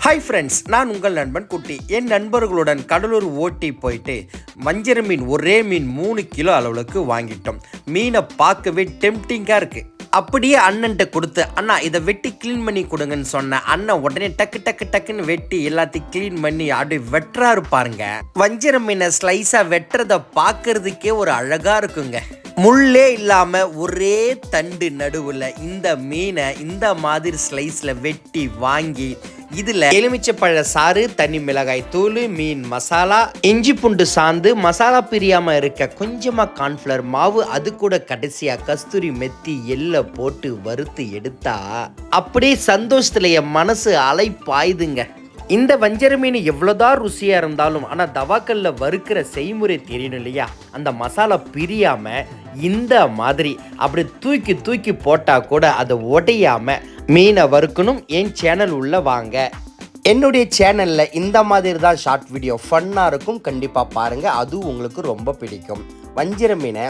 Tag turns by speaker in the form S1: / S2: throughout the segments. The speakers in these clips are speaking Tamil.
S1: ஹாய் ஃப்ரெண்ட்ஸ், நான் உங்கள் நண்பன் குட்டி. என் நண்பர்களுடன் கடலூர் ஓட்டி போயிட்டு வஞ்சர மீன் ஒரே மீன் 3 கிலோ அளவுக்கு வாங்கிட்டோம். மீனை பார்க்கவே டெம்டிங்காக இருக்குது. அப்படியே அண்ணன்ட்ட கொடுத்து, அண்ணா இதை வெட்டி க்ளீன் பண்ணி கொடுங்கன்னு சொன்னேன். அண்ணன் உடனே டக்குன்னு வெட்டி எல்லாத்தையும் க்ளீன் பண்ணி அப்படி வெட்டுறாரு பாருங்க. வஞ்சர மீனை ஸ்லைஸாக வெட்டுறதை பார்க்கறதுக்கே ஒரு அழகாக இருக்குங்க. முள்ளே இல்லாமல் ஒரே தண்டு நடுவில் இந்த மீனை இந்த மாதிரி ஸ்லைஸில் வெட்டி வாங்கி இதில் எலுமிச்சப்பழ சாறு, தனி மிளகாய் தூள், மீன் மசாலா, இஞ்சி பூண்டு சாந்து, மசாலா பிரியாமல் இருக்க கொஞ்சமாக கார்ன்ஃப்ளவர் மாவு, அது கூட கடைசியாக கஸ்தூரி மெத்தி எல்லை போட்டு வறுத்து எடுத்தா அப்படியே சந்தோஷத்தில் என் மனசு அலை பாயுதுங்க. இந்த வஞ்சர மீன் எவ்வளோதான் ருசியாக இருந்தாலும் ஆனால் தவாக்கல்ல வறுக்கிற செய்முறை தெரியணும் இல்லையா? அந்த மசாலா பிரியாமல் இந்த மாதிரி அப்படி தூக்கி போட்டால் கூட அதை உடையாமல் மீனை வறுக்கணும். என் சேனல் உள்ள வாங்க. என்னுடைய சேனலில் இந்த மாதிரி தான் ஷார்ட் வீடியோ ஃபன்னாக இருக்கும். கண்டிப்பாக பாருங்கள், அதுவும் உங்களுக்கு ரொம்ப பிடிக்கும். வஞ்சர மீனை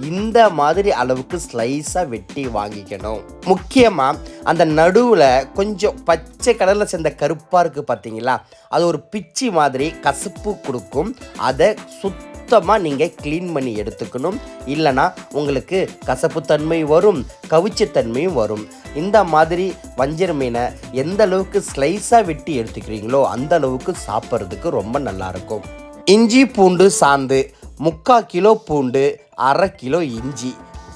S1: இந்த மாதிரி அளவுக்கு ஸ்லைஸாக வெட்டி வாங்கிக்கணும். முக்கியமாக அந்த நடுவில் கொஞ்சம் பச்சை கடலில் சேர்ந்த கருப்பாக இருக்குது பார்த்தீங்களா, அது ஒரு பிச்சி மாதிரி கசப்பு கொடுக்கும். அதை சுத்தமாக நீங்கள் க்ளீன் பண்ணி எடுத்துக்கணும். இல்லைனா உங்களுக்கு கசப்புத்தன்மை வரும், கவிச்சத்தன்மையும் வரும். இந்த மாதிரி வஞ்சர மீனை எந்த அளவுக்கு ஸ்லைஸாக வெட்டி எடுத்துக்கிறீங்களோ அந்த அளவுக்கு சாப்பிட்றதுக்கு ரொம்ப நல்லாயிருக்கும். இஞ்சி பூண்டு சாந்து 3/4 கிலோ பூண்டு, 1/2 கிலோ இஞ்சி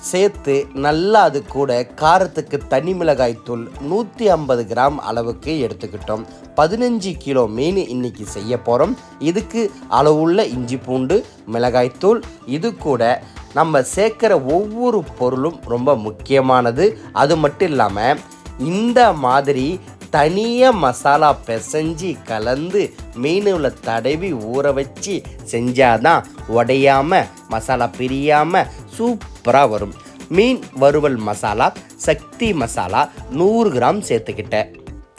S1: சேர்த்து நல்லா அது கூட காரத்துக்கு தனி மிளகாய் தூள் 150 கிராம் அளவுக்கு எடுத்துக்கிட்டோம். 15 கிலோ மீன் இன்றைக்கி செய்ய போகிறோம். இதுக்கு அளவுள்ள இஞ்சி பூண்டு, மிளகாய்த்தூள், இது கூட நம்ம சேர்க்குற ஒவ்வொரு பொருளும் ரொம்ப முக்கியமானது. அது மட்டும் இல்லாமல் இந்த மாதிரி தனியாக மசாலா பிசைஞ்சி கலந்து மீனில் தடவி ஊற வச்சு செஞ்சாதான் உடையாமல் மசாலா பிரியாமல் சூப்பராக வரும். மீன் வறுவல் மசாலா, சக்தி மசாலா 100 கிராம் சேர்த்துக்கிட்டேன்.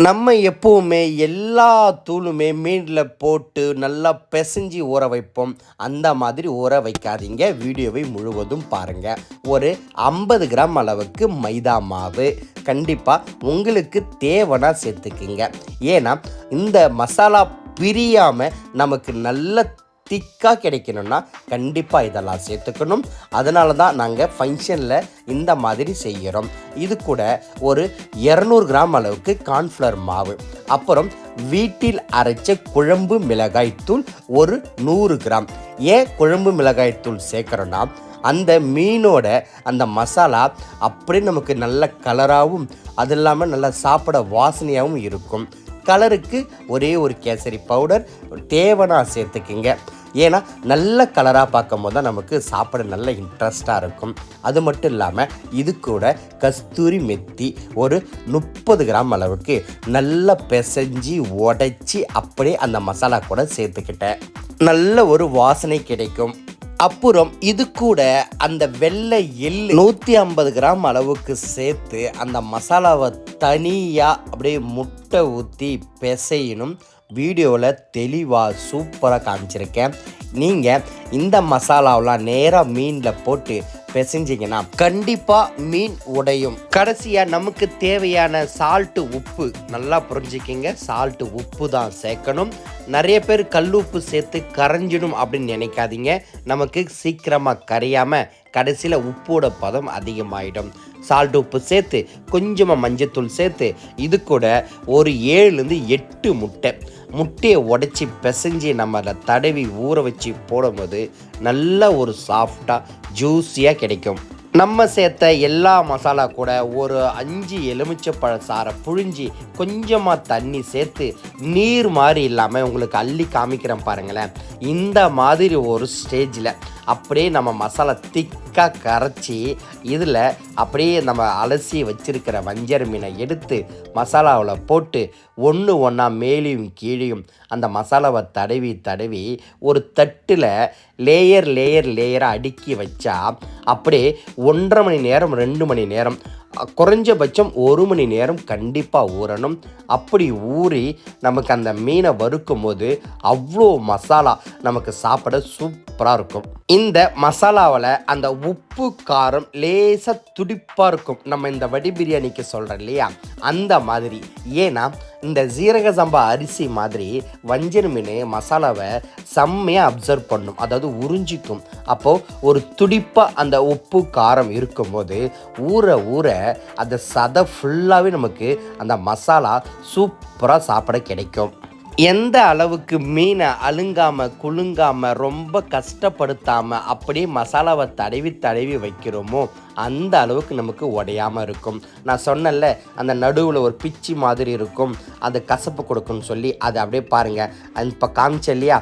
S1: நம்ம எப்போவுமே எல்லா தூளுமே மீனில் போட்டு நல்லா பிசைஞ்சி ஊற வைப்போம். அந்த மாதிரி ஊற வைக்காதீங்க. வீடியோவை முழுவதும் பாருங்கள். ஒரு 50 கிராம் அளவுக்கு மைதா மாவு கண்டிப்பாக உங்களுக்கு தேவைன்னா சேர்த்துக்குங்க. ஏன்னா இந்த மசாலா பிரியாமல் நமக்கு நல்ல திக்காக கிடைக்கணும்னா கண்டிப்பாக இதெல்லாம் சேர்த்துக்கணும். அதனால தான் நாங்கள் ஃபங்க்ஷனில் இந்த மாதிரி செய்கிறோம். இது கூட ஒரு 200 கிராம் அளவுக்கு கார்ன்ஃப்ளவர் மாவு, அப்புறம் வீட்டில் அரைச்ச குழம்பு மிளகாய்த்தூள் ஒரு 100 கிராம். ஏன் குழம்பு மிளகாய்த்தூள் சேர்க்குறோன்னா அந்த மீனோட அந்த மசாலா அப்படியே நமக்கு நல்ல கலராகவும் அது இல்லாமல் நல்லா சாப்பிட வாசனையாகவும் இருக்கும். கலருக்கு ஒரே ஒரு கேசரி பவுடர் தேவைன்னா சேர்த்துக்கிங்க. ஏன்னா நல்ல கலராக பார்க்கும் போது தான் நமக்கு சாப்பிட நல்ல இன்ட்ரெஸ்டாக இருக்கும். அது மட்டும் இல்லாமல் இது கூட கஸ்தூரி மெத்தி ஒரு 30 கிராம் அளவுக்கு நல்லா பிசைஞ்சி உடைச்சி அப்படியே அந்த மசாலா கூட சேர்த்துக்கிட்டேன். நல்ல ஒரு வாசனை கிடைக்கும். அப்புறம் இது கூட அந்த வெள்ளை எள்ளு 150 கிராம் அளவுக்கு சேர்த்து அந்த மசாலாவை தனியாக அப்படியே முட்டை ஊற்றி பிசையணும். வீடியோவில் தெளிவாக சூப்பராக காமிச்சிருக்கேன். நீங்கள் இந்த மசாலாவெலாம் நேராக மீனில் போட்டு பிசைஞ்சிங்கன்னா கண்டிப்பாக மீன் உடையும். கடைசியாக நமக்கு தேவையான சால்ட்டு, உப்பு நல்லா புரிஞ்சுக்கிங்க. சால்ட்டு, உப்பு தான் சேர்க்கணும். நிறைய பேர் கல் உப்பு சேர்த்து கரைஞ்சிடும் அப்படின்னு நினைக்காதீங்க. நமக்கு சீக்கிரமாக கரையாமல் கடைசியில் உப்போட பதம் அதிகமாகிடும். சால்ட், உப்பு சேர்த்து கொஞ்சமாக மஞ்சத்தூள் சேர்த்து இது கூட ஒரு 7-8 முட்டையை உடைச்சி பிசைஞ்சி நம்ம அதை தடவி ஊற வச்சு போடும்போது நல்ல ஒரு சாஃப்டாக ஜூஸியாக கிடைக்கும். நம்ம சேர்த்த எல்லா மசாலா கூட ஒரு 5 எலுமிச்சப்பழ சாறை புழிஞ்சி கொஞ்சமாக தண்ணி சேர்த்து நீர் மாதிரி இல்லாமல் உங்களுக்கு அள்ளி காமிக்கிறேன் பாருங்களேன். இந்த மாதிரி ஒரு ஸ்டேஜில் அப்படியே நம்ம மசாலா திக்காக கரைச்சி இதில் அப்படியே நம்ம அலசி வச்சிருக்கிற வஞ்சர மீனை எடுத்து மசாலாவில் போட்டு ஒன்றா மேலேயும் கீழேயும் அந்த மசாலாவை தடவி ஒரு தட்டில் லேயராக அடுக்கி வச்சா அப்படியே 1.5 மணி நேரம் 2 மணி நேரம் குறைஞ்சபட்சம் 1 மணி நேரம் கண்டிப்பாக ஊறணும். அப்படி ஊறி நமக்கு அந்த மீனை வறுக்கும் போது அவ்வளோ மசாலா நமக்கு சாப்பிட சூப்பராக இருக்கும். இந்த மசாலாவில் அந்த உப்பு காரம் லேசாக துடிப்பாக இருக்கும். நம்ம இந்த வடி பிரியாணிக்கு சொல்கிறோம் இல்லையா, அந்த மாதிரி. ஏன்னா இந்த ஜீரக சம்பா அரிசி மாதிரி வஞ்சர மீன் மசாலாவை செம்மையாக அப்சர்வ் பண்ணும், அதாவது உறிஞ்சிக்கும். அப்போது ஒரு துடிப்பாக அந்த உப்பு காரம் இருக்கும்போது ஊற ஊற அந்த சதை ஃபுல்லாகவே நமக்கு அந்த மசாலா சூப்பராக சாப்பிட கிடைக்கும். எந்த அளவுக்கு மீனை அழுங்காமல் குலுங்காமல் ரொம்ப கஷ்டப்படுத்தாமல் அப்படியே மசாலாவை தடவி தடவி வைக்கிறோமோ அந்த அளவுக்கு நமக்கு உடையாமல் இருக்கும். நான் சொன்னேன்ல, அந்த நடுவில் ஒரு பிச்சி மாதிரி இருக்கும், அது கசப்பு கொடுக்குன்னு சொல்லி, அதை அப்படியே பாருங்கள். இப்போ காமிச்சேன் இல்லையா,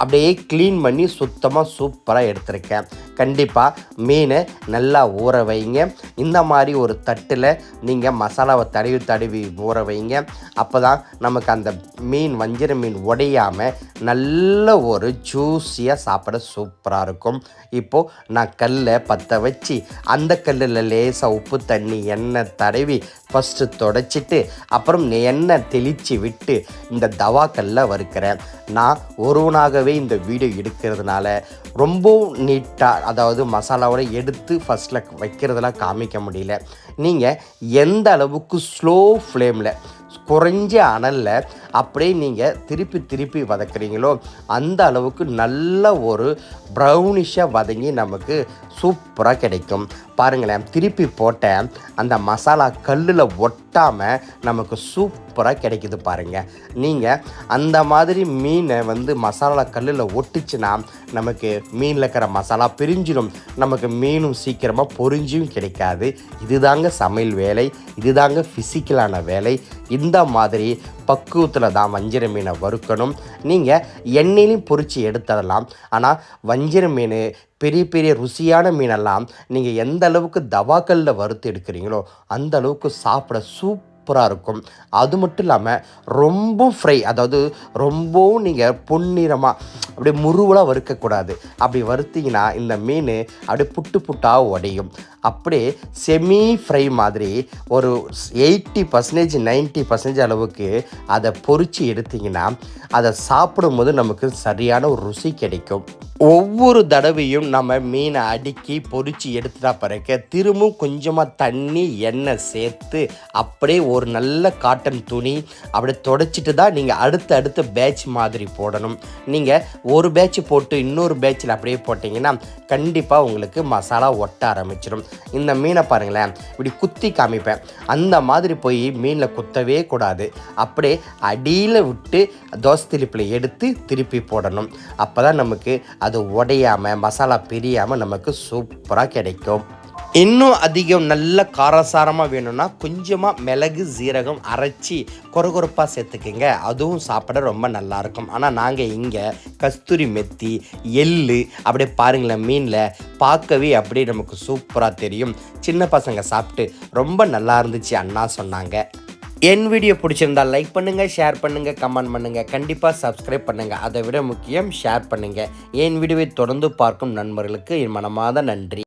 S1: அப்படியே க்ளீன் பண்ணி சுத்தமாக சூப்பராக எடுத்திருக்கேன். கண்டிப்பாக மீனை நல்லா ஊற வைங்க. இந்த மாதிரி ஒரு தட்டில் நீங்கள் மசாலாவை தடவி தடவி ஊற வைங்க. அப்போ தான் நமக்கு அந்த மீன் வஞ்சர மீன் உடையாமல் நல்ல ஒரு ஜூஸியாக சாப்பிட சூப்பராக இருக்கும். இப்போது நான் கல்லை பற்ற வச்சு அந்த கல்லில் லேசாக உப்பு தண்ணி எண்ணெய் தடவி ஃபஸ்ட்டு தொடச்சிட்டு அப்புறம் எண்ணெய் தெளித்து விட்டு இந்த தவாக்கல்ல வறுக்கிறேன். நான் ஒருவனாகவே இந்த வீடியோ எடுக்கிறதுனால ரொம்பவும் நீட்டாக, அதாவது மசாலாவோட எடுத்து ஃபஸ்ட்டில் வைக்கிறதெல்லாம் காமிக்க முடியல. நீங்கள் எந்த அளவுக்கு ஸ்லோ ஃப்ளேமில் குறைஞ்ச அனலில் அப்படியே நீங்கள் திருப்பி திருப்பி வதக்குறீங்களோ அந்த அளவுக்கு நல்ல ஒரு ப்ரௌனிஷாக வதங்கி நமக்கு சூப்பராக கிடைக்கும். பாருங்களேன், திருப்பி போட்ட அந்த மசாலா கல்லில் ஒட்டாமல் நமக்கு சூப்பராக கிடைக்குது பாருங்கள். நீங்கள் அந்த மாதிரி மீனை மசாலா கல்லில் ஒட்டுச்சுன்னா நமக்கு மீனில் இருக்கிற மசாலா பிரிஞ்சிடும், நமக்கு மீனும் சீக்கிரமாக பொரிஞ்சும் கிடைக்காது. இதுதாங்க சமையல் வேலை, இதுதாங்க ஃபிசிக்கலான வேலை. இந்த மாதிரி பக்குவத்தில் தான் வஞ்சிர மீனை வறுக்கணும். நீங்கள் எண்ணெயிலையும் பொரித்து எடுத்துடலாம். ஆனால் வஞ்சிர மீன் பெரிய பெரிய ருசியான மீனெல்லாம் நீங்கள் எந்த அளவுக்கு தவாக்கல்லில் வறுத்து எடுக்கிறீங்களோ அந்த அளவுக்கு சாப்பிட சூப்பராக இருக்கும். அது மட்டும் இல்லாமல் ரொம்ப ஃப்ரை, அதாவது ரொம்பவும் நீங்கள் பொன்னிறமாக அப்படியே முருவலாக வறுக்கக்கூடாது. அப்படி வறுத்திங்கன்னா இந்த மீன் அப்படியே புட்டு புட்டாக உடையும். அப்படியே செமி ஃப்ரை மாதிரி ஒரு 80% 90% அளவுக்கு அதை பொரித்து எடுத்திங்கன்னா அதை சாப்பிடும்போது நமக்கு சரியான ஒரு ருசி கிடைக்கும். ஒவ்வொரு தடவையும் நம்ம மீனை அடுக்கி பொரித்து எடுத்துட்டா பிறகு திரும்பவும் கொஞ்சமாக தண்ணி எண்ணெய் சேர்த்து அப்படியே ஒரு நல்ல காட்டன் துணி அப்படியே தொடச்சிட்டு தான் நீங்கள் அடுத்த பேட்ச் மாதிரி போடணும். நீங்கள் ஒரு பேட்ச் போட்டு இன்னொரு பேட்சில் அப்படியே போட்டிங்கன்னா கண்டிப்பாக உங்களுக்கு மசாலா ஒட்ட ஆரம்பிச்சிடும். இந்த மீனை பாருங்களேன், இப்படி குத்தி காமிப்பேன், அந்த மாதிரி போய் மீனில் குத்தவே கூடாது. அப்படியே அடியில் விட்டு தோசை திருப்பில் எடுத்து திருப்பி போடணும். அப்போ தான் நமக்கு அது உடையாமல் மசாலா பிரியாமல் நமக்கு சூப்பராக கிடைக்கும். இன்னும் அதிகம் நல்ல காரசாரமாக வேணும்னா கொஞ்சமாக மிளகு சீரகம் அரைச்சி கொரகொரப்பாக சேர்த்துக்குங்க, அதுவும் சாப்பிட ரொம்ப நல்லாயிருக்கும். ஆனால் நாங்கள் இங்கே கஸ்தூரி மெத்தி எள்ளு அப்படியே பாருங்களேன், மீனில் பார்க்கவே அப்படியே நமக்கு சூப்பராக தெரியும். சின்ன பசங்க சாப்பிட்டு ரொம்ப நல்லா இருந்துச்சு அண்ணா சொன்னாங்க. என் வீடியோ பிடிச்சிருந்தால் லைக் பண்ணுங்கள், ஷேர் பண்ணுங்கள், கமெண்ட் பண்ணுங்கள், கண்டிப்பாக சப்ஸ்கிரைப் பண்ணுங்கள். அதை விட முக்கியம் ஷேர் பண்ணுங்கள். என் வீடியோவை தொடர்ந்து பார்க்கும் நண்பர்களுக்கு என் மனமார்ந்த நன்றி.